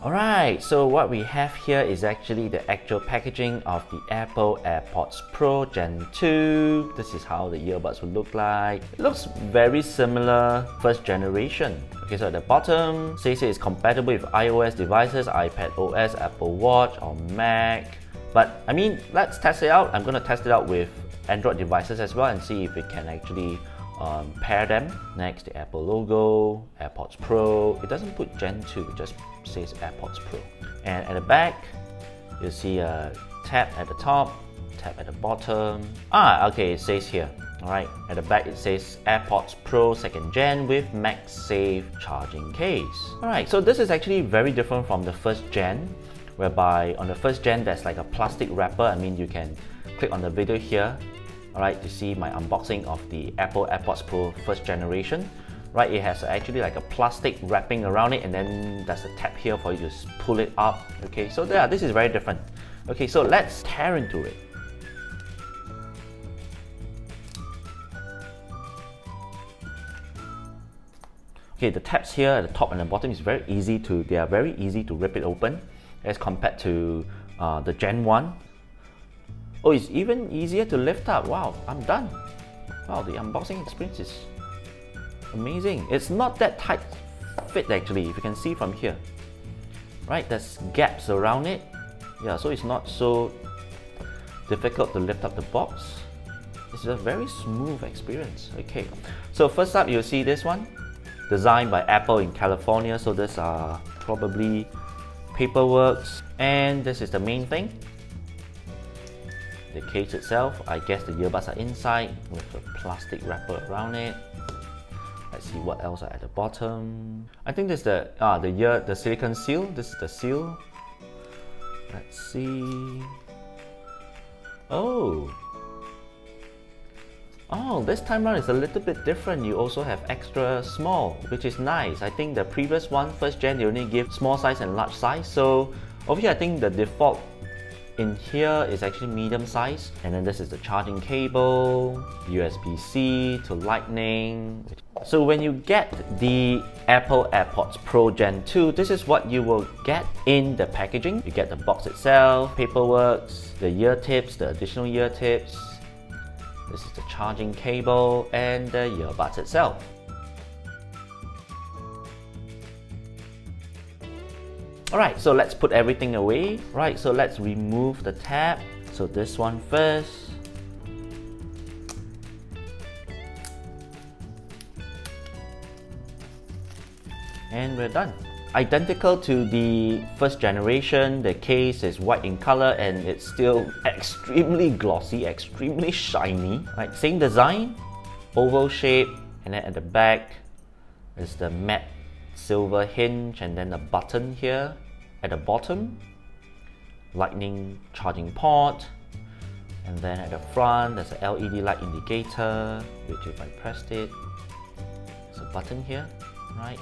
Alright, so what we have here is actually the actual packaging of the Apple AirPods Pro Gen 2. This is how the earbuds will look like. It looks very similar first generation. Okay, so at the bottom, says it's compatible with iOS devices, iPad OS, Apple Watch or Mac. But I mean, let's test it out. I'm going to test it out with Android devices as well and see if it can actually pair them. Next, the Apple logo, AirPods Pro. It doesn't put Gen 2, it just says AirPods Pro. And at the back, you'll see a tab at the top, tab at the bottom. Okay, it says here. Alright, at the back it says AirPods Pro 2nd Gen with MagSafe charging case. Alright, so this is actually very different from the 1st Gen, whereby on the 1st Gen there's like a plastic wrapper. I mean, you can click on the video here, alright, to see my unboxing of the Apple AirPods Pro 1st generation. Right, it has actually like a plastic wrapping around it, and then there's a tab here for you to pull it up. Okay, so yeah, this is very different. Okay, so let's tear into it. Okay, the tabs here at the top and the bottom is very easy to, they are very easy to rip it open as compared to the Gen 1. Oh, it's even easier to lift up. Wow, I'm done. Wow, the unboxing experience is amazing. It's not that tight fit actually, if you can see from here. Right, there's gaps around it. Yeah, so it's not so difficult to lift up the box. It's a very smooth experience. Okay, so first up you'll see this one. Designed by Apple in California, so these are probably paperwork. And this is the main thing. The case itself, I guess the earbuds are inside with a plastic wrapper around it. Let's see what else are at the bottom. I think this is the silicone seal. This is the seal. Let's see. Oh, this time around is a little bit different. You also have extra small, which is nice. I think the previous one, 1st Gen, they only give small size and large size. So over here, I think the default in here is actually medium size. And then this is the charging cable, USB-C to Lightning. So when you get the Apple AirPods Pro Gen 2, this is what you will get in the packaging. You get the box itself, paperwork, the ear tips, the additional ear tips. This is the charging cable and the earbuds itself. Alright, so let's put everything away. Right, so let's remove the tab. So this one first. And we're done. Identical to the 1st generation, the case is white in color and it's still extremely glossy, extremely shiny. Right, same design, oval shape, and then at the back is the matte silver hinge and then a button here. At the bottom, Lightning charging port, and then at the front there's a LED light indicator, which if I pressed it, there's a button here, right?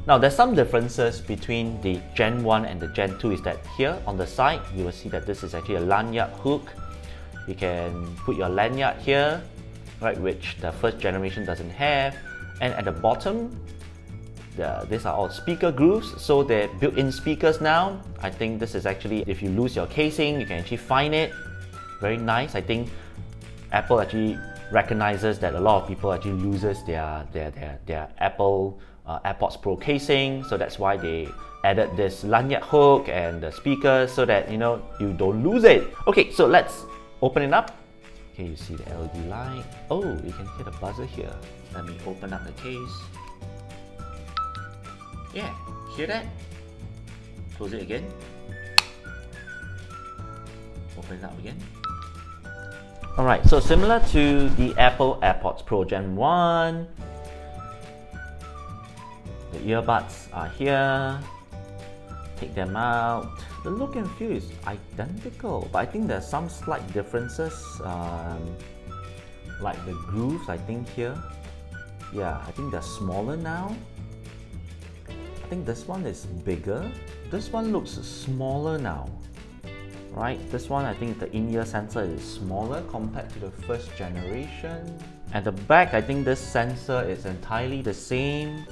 Now there's some differences between the Gen 1 and the Gen 2 is that here on the side you will see that this is actually a lanyard hook. You can put your lanyard here, right, which the 1st generation doesn't have. And at the bottom, these are all speaker grooves, so they're built-in speakers now. I think this is actually, if you lose your casing, you can actually find it. Very nice. I think Apple actually recognizes that a lot of people actually loses their Apple AirPods Pro casing, so that's why they added this lanyard hook and the speakers so that you don't lose it. Okay, so let's open it up. Okay, you see the LED light. Oh, you can hear the buzzer here. Let me open up the case. Yeah, hear that? Close it again. Open it up again. Alright, so similar to the Apple AirPods Pro Gen 1, the earbuds are here. Take them out. The look and feel is identical, but I think there's some slight differences, like the grooves, I think here. Yeah, I think they're smaller now. I think this one is bigger. This one looks smaller now. Right, this one I think the in-ear sensor is smaller compared to the 1st generation. At the back, I think this sensor is entirely the same.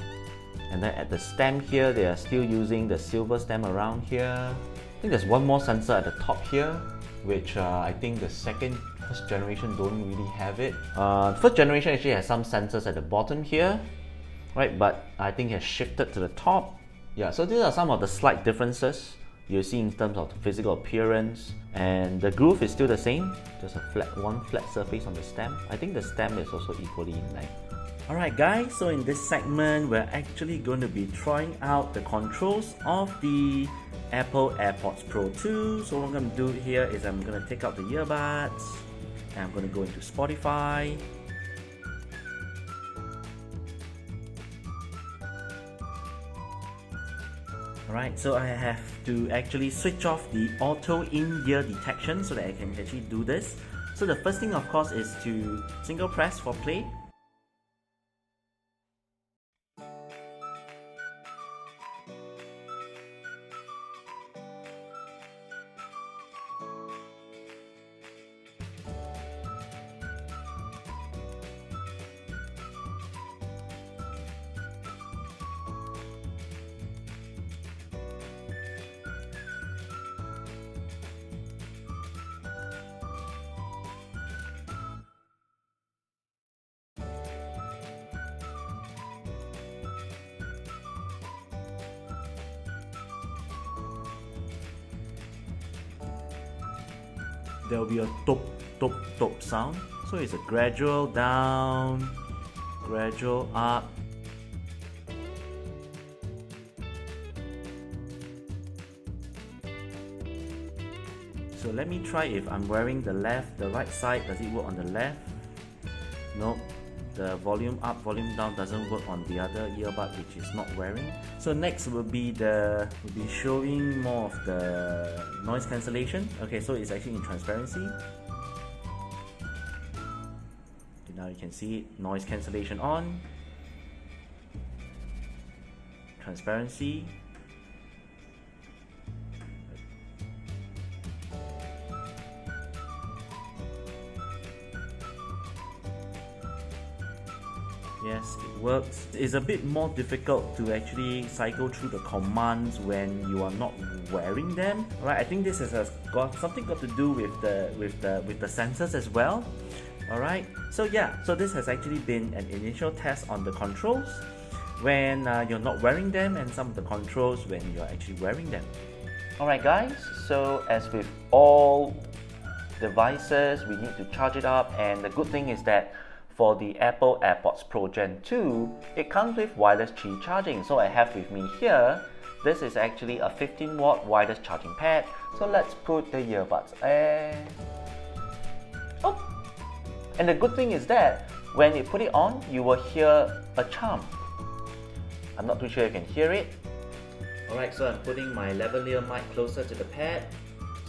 And then at the stem here, they are still using the silver stem around here. I think there's one more sensor at the top here, which I think the first generation don't really have it. First generation actually has some sensors at the bottom here, right? But I think it has shifted to the top. Yeah, so these are some of the slight differences you see in terms of the physical appearance. And the groove is still the same, just one flat surface on the stem. I think the stem is also equally in length. Alright guys, so in this segment, we're actually going to be trying out the controls of the Apple AirPods Pro 2. So what I'm going to do here is I'm going to take out the earbuds and I'm going to go into Spotify. Alright, so I have to actually switch off the auto in-ear detection so that I can actually do this. So the first thing of course is to single press for play. There will be a top, top, top sound. So it's a gradual down, gradual up. So let me try if I'm wearing the right side. Does it work on the left? Nope. The volume up, volume down doesn't work on the other earbud which is not wearing. So next will be showing more of the noise cancellation. Okay, so it's actually in transparency. Okay, now you can see it, noise cancellation on, transparency. Yes, it works. It's a bit more difficult to actually cycle through the commands when you are not wearing them. Alright, I think this has got to do with the sensors as well. Alright, so yeah, so this has actually been an initial test on the controls when you're not wearing them, and some of the controls when you're actually wearing them. Alright guys, so as with all devices, we need to charge it up, and the good thing is that for the Apple AirPods Pro Gen 2, it comes with wireless Qi charging. So I have with me here, this is actually a 15-watt wireless charging pad. So let's put the earbuds and and the good thing is that when you put it on, you will hear a charm. I'm not too sure if you can hear it. Alright, so I'm putting my lavalier mic closer to the pad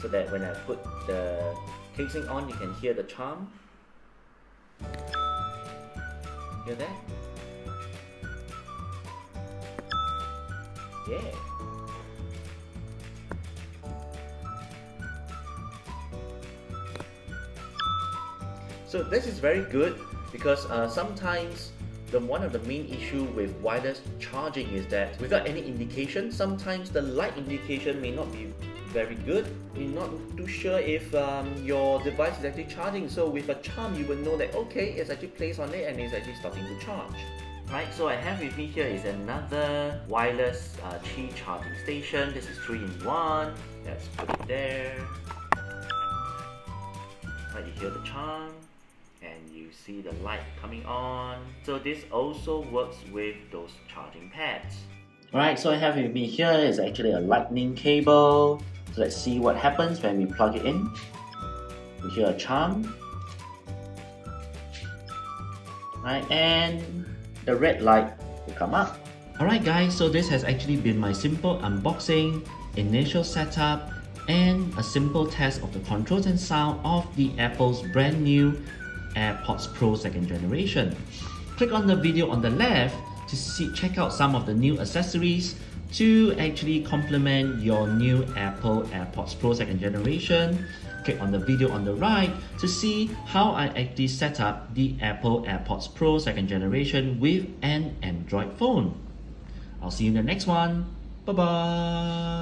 so that when I put the casing on, you can hear the charm. Hear that? Yeah. So this is very good because sometimes one of the main issue with wireless charging is that without any indication, sometimes the light indication may not be very good. You're not too sure if your device is actually charging. So with a charm, you will know that okay, it's actually placed on it and it's actually starting to charge. Right, so I have with me here is another wireless Qi charging station. This is 3-in-1. Let's put it there. Right, you hear the charm and you see the light coming on. So this also works with those charging pads. Alright, so I have with me here is actually a lightning cable. So let's see what happens when we plug it in. We hear a charm. Right, and the red light will come up. Alright guys, so this has actually been my simple unboxing, initial setup, and a simple test of the controls and sound of the Apple's brand new AirPods Pro 2nd generation. Click on the video on the left to check out some of the new accessories to actually complement your new Apple AirPods Pro 2nd generation. Click on the video on the right to see how I actually set up the Apple AirPods Pro 2nd generation with an Android phone. I'll see you in the next one. Bye bye.